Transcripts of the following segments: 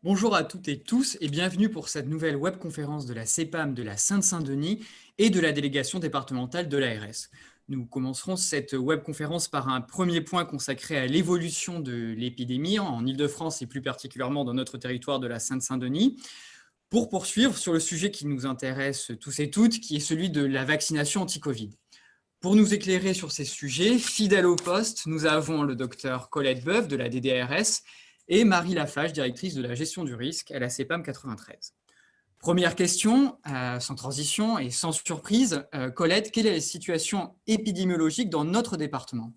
Bonjour à toutes et tous et bienvenue pour cette nouvelle webconférence de la CEPAM de la Seine-Saint-Denis et de la délégation départementale de l'ARS. Nous commencerons cette webconférence par un premier point consacré à l'évolution de l'épidémie en Île-de-France et plus particulièrement dans notre territoire de la Seine-Saint-Denis, pour poursuivre sur le sujet qui nous intéresse tous et toutes, qui est celui de la vaccination anti-Covid. Pour nous éclairer sur ces sujets, fidèle au poste, nous avons le docteur Colette Boeuf de la DDRS et Marie Lafage, directrice de la gestion du risque à la CEPAM 93. Première question, sans transition et sans surprise, Colette, quelle est la situation épidémiologique dans notre département?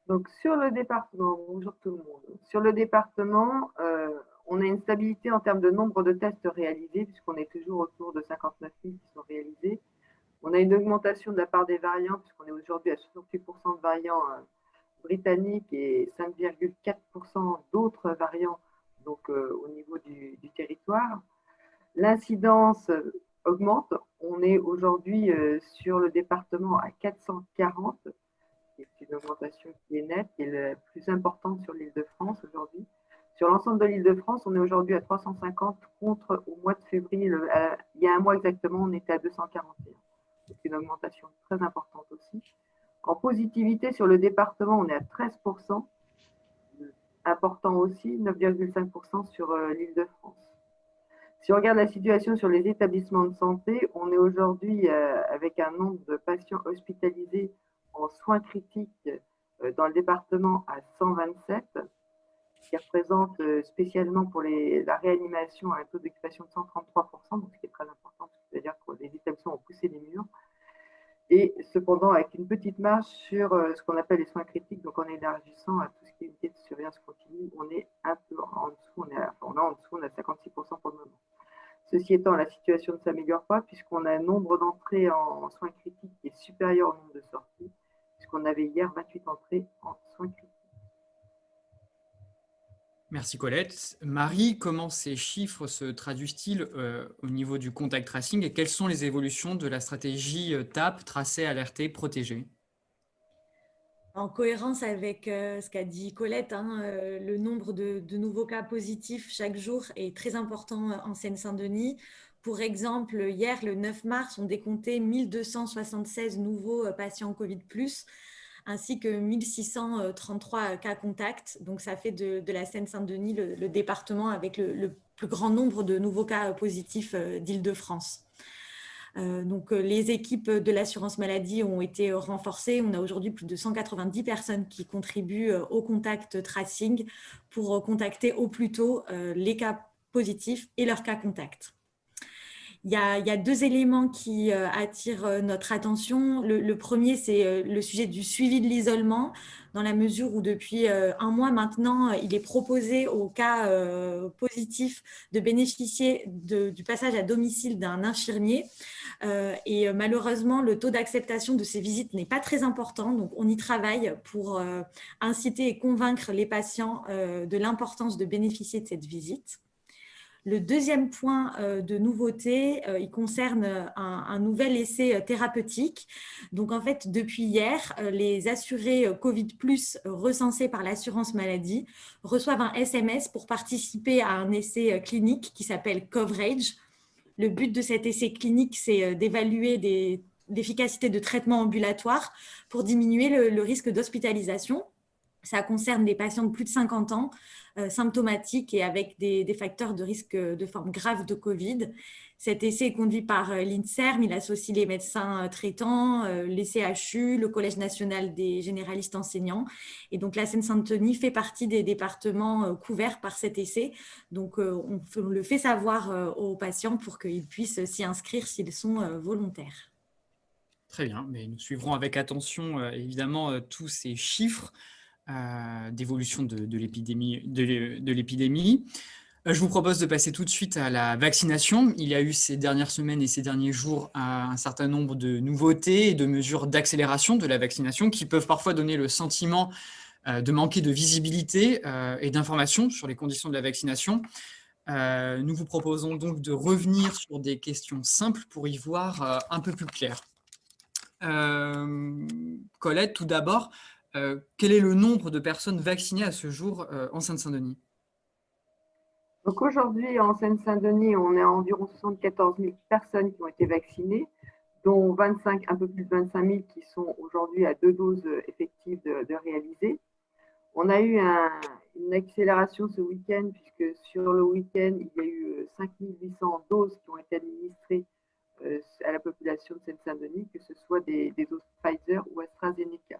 Donc sur le département, bonjour tout le monde. Sur le département, on a une stabilité en termes de nombre de tests réalisés, puisqu'on est toujours autour de 59 000 qui sont réalisés. On a une augmentation de la part des variants, puisqu'on est aujourd'hui à 68% de variants britanniques et 5,4% d'autres variants donc, au niveau du territoire. L'incidence augmente. On est aujourd'hui sur le département à 440, c'est une augmentation qui est nette, qui est la plus importante sur l'Île-de-France aujourd'hui. Sur l'ensemble de l'Île-de-France, on est aujourd'hui à 350 contre au mois de février, il y a un mois exactement, on était à 241. C'est une augmentation très importante aussi. En positivité sur le département, on est à 13%, important aussi, 9,5% sur l'Île-de-France. Si on regarde la situation sur les établissements de santé, on est aujourd'hui avec un nombre de patients hospitalisés en soins critiques dans le département à 127, ce qui représente spécialement pour la réanimation un taux d'occupation de 133%, donc ce qui est très important, c'est-à-dire que les établissements ont poussé les murs. Et cependant, avec une petite marge sur ce qu'on appelle les soins critiques, donc en élargissant à tout ce qui est unité de surveillance continue, on est un peu en dessous, on a 56% pour le moment. Ceci étant, la situation ne s'améliore pas puisqu'on a un nombre d'entrées en soins critiques qui est supérieur au nombre de sorties, puisqu'on avait hier 28 entrées en soins critiques. Merci Colette. Marie, comment ces chiffres se traduisent-ils au niveau du contact tracing et quelles sont les évolutions de la stratégie TAP, tracer, alerter, protéger? En cohérence avec ce qu'a dit Colette, le nombre de nouveaux cas positifs chaque jour est très important en Seine-Saint-Denis. Pour exemple, hier, le 9 mars, on décomptait 1276 nouveaux patients Covid+, ainsi que 1633 cas contacts. Donc, ça fait de la Seine-Saint-Denis le département avec le plus grand nombre de nouveaux cas positifs d'Île-de-France. Donc, les équipes de l'assurance maladie ont été renforcées. On a aujourd'hui plus de 190 personnes qui contribuent au contact tracing pour contacter au plus tôt les cas positifs et leurs cas contacts. Il y a deux éléments qui attirent notre attention. Le premier, c'est le sujet du suivi de l'isolement, dans la mesure où depuis un mois maintenant, il est proposé aux cas positifs de bénéficier du passage à domicile d'un infirmier. Et malheureusement, le taux d'acceptation de ces visites n'est pas très important. Donc, on y travaille pour inciter et convaincre les patients de l'importance de bénéficier de cette visite. Le deuxième point de nouveauté, il concerne un nouvel essai thérapeutique. Donc, en fait, depuis hier, les assurés Covid+ recensés par l'assurance maladie reçoivent un SMS pour participer à un essai clinique qui s'appelle Coverage. Le but de cet essai clinique, c'est d'évaluer l'efficacité de traitement ambulatoire pour diminuer le risque d'hospitalisation. Ça concerne des patients de plus de 50 ans, symptomatiques et avec des facteurs de risque de forme grave de Covid. Cet essai est conduit par l'INSERM, il associe les médecins traitants, les CHU, le Collège national des généralistes enseignants. Et donc, la Seine-Saint-Denis fait partie des départements couverts par cet essai. Donc, on le fait savoir aux patients pour qu'ils puissent s'y inscrire s'ils sont volontaires. Très bien, mais nous suivrons avec attention évidemment tous ces chiffres d'évolution de l'épidémie. Je vous propose de passer tout de suite à la vaccination. Il y a eu ces dernières semaines et ces derniers jours un certain nombre de nouveautés et de mesures d'accélération de la vaccination qui peuvent parfois donner le sentiment de manquer de visibilité et d'informations sur les conditions de la vaccination. Nous vous proposons donc de revenir sur des questions simples pour y voir un peu plus clair. Colette, tout d'abord, quel est le nombre de personnes vaccinées à ce jour en Seine-Saint-Denis? Donc aujourd'hui, en Seine-Saint-Denis, on est à environ 74 000 personnes qui ont été vaccinées, dont un peu plus de 25 000 qui sont aujourd'hui à 2 doses effectives de réaliser. On a eu une accélération ce week-end, puisque sur le week-end, il y a eu 5 800 doses qui ont été administrées à la population de Seine-Saint-Denis, que ce soit des doses Pfizer ou AstraZeneca.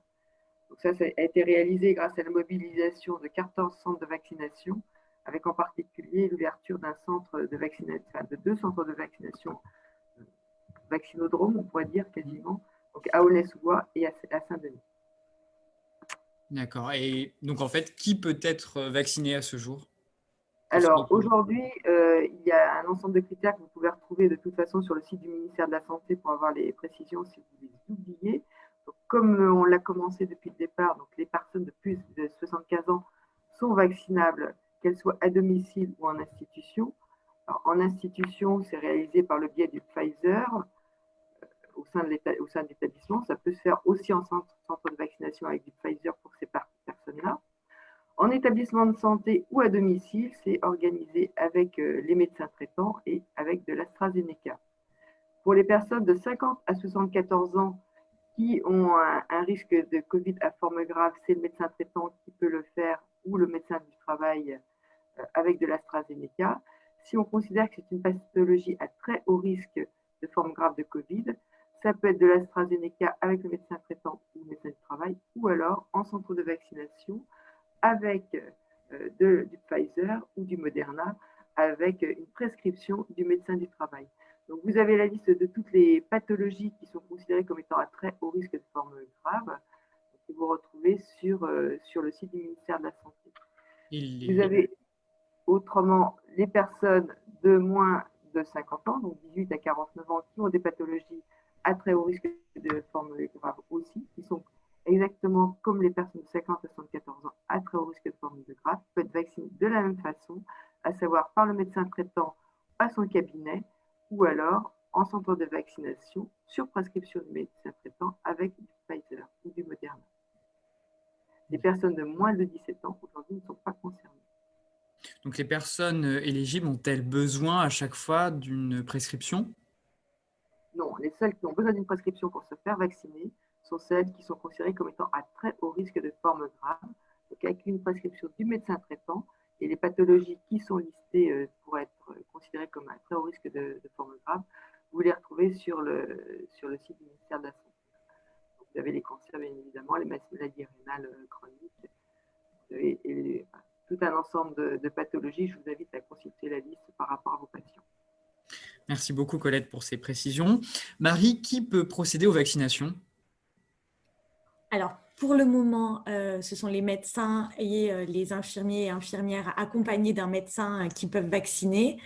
Donc ça a été réalisé grâce à la mobilisation de 14 centres de vaccination, avec en particulier l'ouverture d'un centre de vaccination, enfin de 2 centres de vaccination, vaccinodrome, on pourrait dire quasiment, donc à Aulnay-sous-Bois et à Saint-Denis. D'accord. Et donc, en fait, qui peut être vacciné à ce jour? Alors, aujourd'hui, il y a un ensemble de critères que vous pouvez retrouver de toute façon sur le site du ministère de la Santé pour avoir les précisions si vous les oubliez. Donc, comme on l'a commencé depuis le départ, donc les personnes de plus de 75 ans sont vaccinables, qu'elles soient à domicile ou en institution. Alors, en institution, c'est réalisé par le biais du Pfizer au sein de l'établissement. Ça peut se faire aussi en centre de vaccination avec du Pfizer pour ces personnes-là. En établissement de santé ou à domicile, c'est organisé avec les médecins traitants et avec de l'AstraZeneca. Pour les personnes de 50 à 74 ans qui ont un risque de Covid à forme grave, c'est le médecin traitant qui peut le faire ou le médecin du travail avec de l'AstraZeneca. Si on considère que c'est une pathologie à très haut risque de forme grave de Covid, ça peut être de l'AstraZeneca avec le médecin traitant ou le médecin du travail, ou alors en centre de vaccination avec du Pfizer ou du Moderna, avec une prescription du médecin du travail. Donc, vous avez la liste de toutes les pathologies qui sont considérées comme étant à très haut risque de forme grave, que vous retrouvez sur le site du ministère de la Santé. Vous avez autrement les personnes de moins de 50 ans, donc 18 à 49 ans, qui ont des pathologies à très haut risque de forme grave aussi, qui sont exactement comme les personnes de 50 à 74 ans à très haut risque de forme de grave, peuvent être vaccinées de la même façon, à savoir par le médecin traitant à son cabinet ou alors en centre de vaccination sur prescription du médecin traitant avec du Pfizer ou du Moderna. Les personnes de moins de 17 ans aujourd'hui ne sont pas concernées. Donc, les personnes éligibles ont-elles besoin à chaque fois d'une prescription? Non, les seules qui ont besoin d'une prescription pour se faire vacciner sont celles qui sont considérées comme étant à très haut risque de forme grave, donc avec une prescription du médecin traitant, et les pathologies qui sont listées pour être considérées comme à très haut risque de forme grave, vous les retrouvez sur le site du ministère de la Santé. Donc, vous avez les cancers, bien évidemment, les maladies rénales chroniques, et tout un ensemble de pathologies. Je vous invite à consulter la liste par rapport à vos patients. Merci beaucoup, Colette, pour ces précisions. Marie, qui peut procéder aux vaccinations? Alors, pour le moment, ce sont les médecins et les infirmiers et infirmières accompagnés d'un médecin qui peuvent vacciner.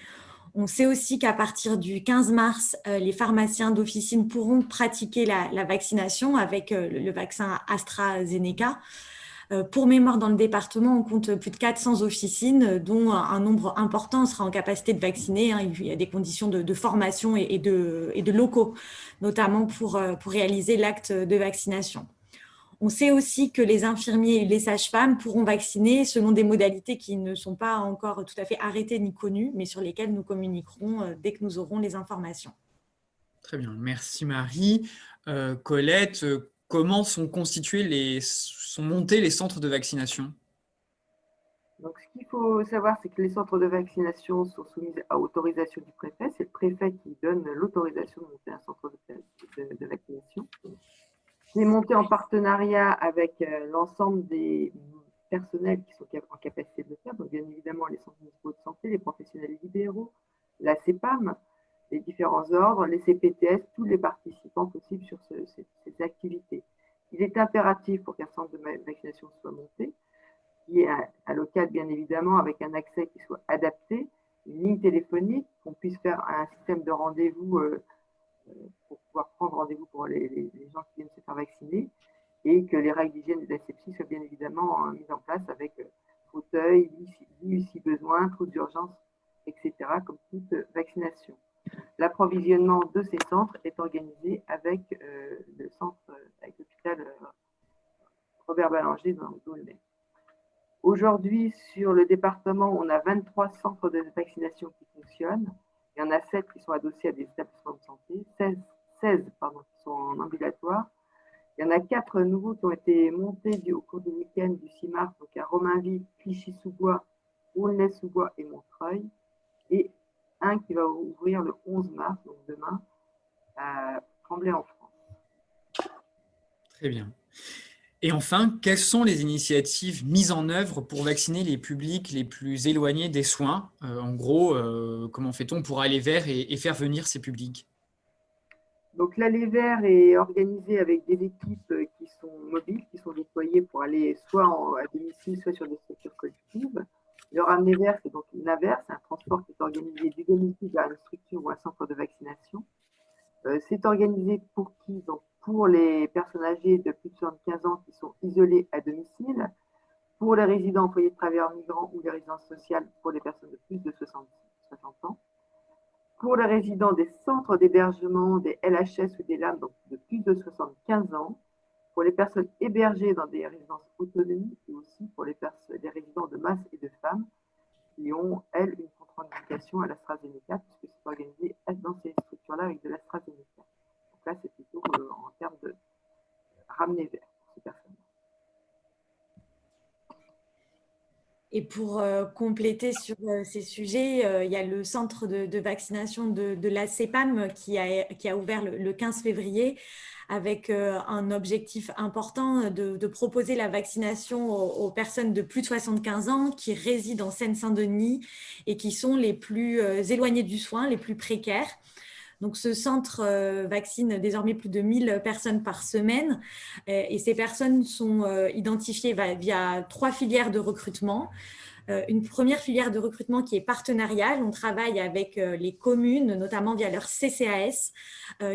On sait aussi qu'à partir du 15 mars, les pharmaciens d'officine pourront pratiquer la vaccination avec le vaccin AstraZeneca. Pour mémoire, dans le département, on compte plus de 400 officines, dont un nombre important sera en capacité de vacciner. Il y a des conditions de formation et de locaux, notamment pour réaliser l'acte de vaccination. On sait aussi que les infirmiers et les sages-femmes pourront vacciner selon des modalités qui ne sont pas encore tout à fait arrêtées ni connues, mais sur lesquelles nous communiquerons dès que nous aurons les informations. Très bien, merci Marie. Colette, comment sont montés les centres de vaccination? Donc, ce qu'il faut savoir, c'est que les centres de vaccination sont soumis à autorisation du préfet. C'est le préfet qui donne l'autorisation de monter un centre de vaccination. C'est monté en partenariat avec l'ensemble des personnels qui sont en capacité de le faire. Donc, bien évidemment, les centres municipaux de santé, les professionnels libéraux, la CEPAM, les différents ordres, les CPTS, tous les participants possibles sur ces activités. Il est impératif pour qu'un centre de vaccination soit monté, qui est à local, bien évidemment, avec un accès qui soit adapté, une ligne téléphonique, qu'on puisse faire un système de rendez-vous pour pouvoir prendre rendez-vous pour les gens qui viennent se faire vacciner, et que les règles d'hygiène et d'asepsie soient bien évidemment mises en place avec fauteuil, lit si besoin, trou d'urgence, etc., comme toute vaccination. L'approvisionnement de ces centres est organisé avec le centre, avec l'hôpital Robert Ballanger dans l'Aulnay. Aujourd'hui, sur le département, on a 23 centres de vaccination qui fonctionnent. Il y en a 7 qui sont adossés à des établissements de santé, 16 qui sont en ambulatoire. Il y en a 4 nouveaux qui ont été montés au cours du week-end du 6 mars, donc à Romainville, Clichy-sous-Bois, Aulnay-sous-Bois et Montreuil. Et un qui va ouvrir le 11 mars, donc demain, à Tremblay en France. Très bien. Et enfin, quelles sont les initiatives mises en œuvre pour vacciner les publics les plus éloignés des soins? En gros, comment fait-on pour aller vers et faire venir ces publics? Donc l'Aller Vert est organisé avec des équipes qui sont mobiles, qui sont déployées pour aller soit à domicile, soit sur des structures collectives. Le ramener vert, c'est donc une NAVER, c'est un transport qui est organisé du domicile vers une structure ou un centre de vaccination. C'est organisé pour qui? Donc pour les personnes âgées de plus de 75 ans qui sont isolées à domicile, pour les résidents en foyer de travailleurs migrants ou les résidences sociales pour les personnes de plus de 60 ans, pour les résidents des centres d'hébergement, des LHS ou des LAM, donc de plus de 75 ans, pour les personnes hébergées dans des résidences autonomie et aussi pour les résidents de masse et de femmes qui ont, elles, une contre-indication à l'AstraZeneca, puisque c'est organisé dans ces structures-là avec de l'AstraZeneca. Donc là, c'est plutôt en termes de ramener vers ces personnes. Et pour compléter sur ces sujets, il y a le centre de vaccination de la CEPAM qui a ouvert le 15 février avec un objectif important de proposer la vaccination aux personnes de plus de 75 ans qui résident en Seine-Saint-Denis et qui sont les plus éloignées du soin, les plus précaires. Donc, ce centre vaccine désormais plus de 1000 personnes par semaine et ces personnes sont identifiées via 3 filières de recrutement. Une première filière de recrutement qui est partenariale. On travaille avec les communes, notamment via leur CCAS,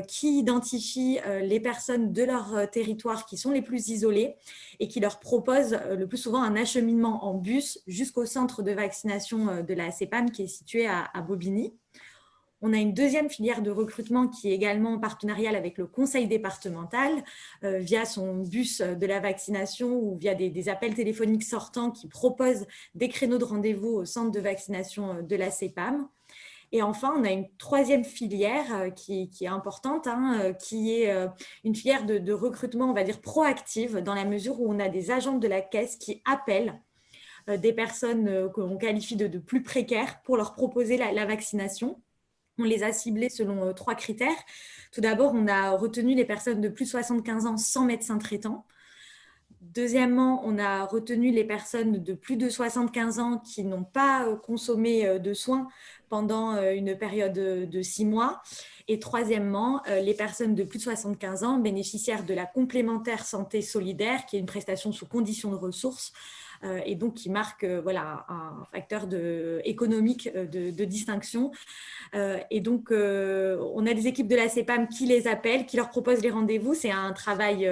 qui identifient les personnes de leur territoire qui sont les plus isolées et qui leur proposent le plus souvent un acheminement en bus jusqu'au centre de vaccination de la CEPAM qui est situé à Bobigny. On a une deuxième filière de recrutement qui est également en partenariat avec le conseil départemental via son bus de la vaccination ou via des appels téléphoniques sortants qui proposent des créneaux de rendez-vous au centre de vaccination de la CEPAM. Et enfin, on a une troisième filière qui est importante, qui est une filière de recrutement, on va dire, proactive, dans la mesure où on a des agents de la caisse qui appellent des personnes qu'on qualifie de plus précaires pour leur proposer la vaccination. On les a ciblés selon 3 critères. Tout d'abord, on a retenu les personnes de plus de 75 ans sans médecin traitant. Deuxièmement, on a retenu les personnes de plus de 75 ans qui n'ont pas consommé de soins pendant une période de 6 mois. Et troisièmement, les personnes de plus de 75 ans bénéficiaires de la complémentaire santé solidaire, qui est une prestation sous condition de ressources, et donc qui marque un facteur économique de distinction. Et donc, on a des équipes de la CEPAM qui les appellent, qui leur proposent les rendez-vous. C'est un travail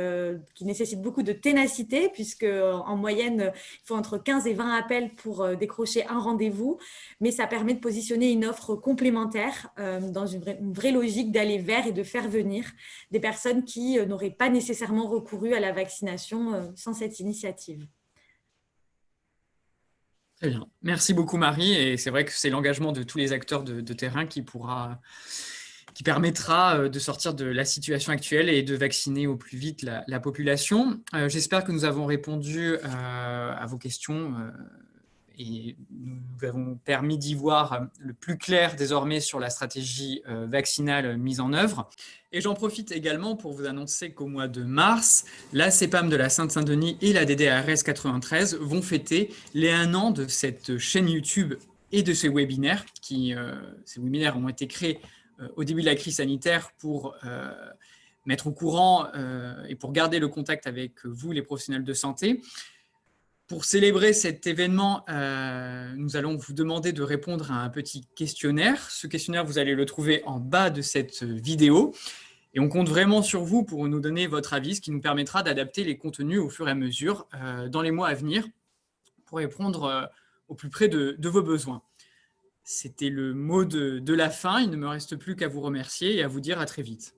qui nécessite beaucoup de ténacité, puisque en moyenne, il faut entre 15 et 20 appels pour décrocher un rendez-vous. Mais ça permet de positionner une offre complémentaire dans une vraie logique d'aller vers et de faire venir des personnes qui n'auraient pas nécessairement recouru à la vaccination sans cette initiative. Très bien. Merci beaucoup, Marie. Et c'est vrai que c'est l'engagement de tous les acteurs de terrain qui permettra de sortir de la situation actuelle et de vacciner au plus vite la population. J'espère que nous avons répondu à vos questions et nous avons permis d'y voir le plus clair désormais sur la stratégie vaccinale mise en œuvre. Et j'en profite également pour vous annoncer qu'au mois de mars, la CEPAM de la Seine-Saint-Denis et la DDRS 93 vont fêter les 1 an de cette chaîne YouTube et de ces webinaires. Ces webinaires ont été créés au début de la crise sanitaire pour mettre au courant et pour garder le contact avec vous, les professionnels de santé. Pour célébrer cet événement, nous allons vous demander de répondre à un petit questionnaire. Ce questionnaire, vous allez le trouver en bas de cette vidéo. Et on compte vraiment sur vous pour nous donner votre avis, ce qui nous permettra d'adapter les contenus au fur et à mesure dans les mois à venir pour répondre au plus près de vos besoins. C'était le mot de la fin. Il ne me reste plus qu'à vous remercier et à vous dire à très vite.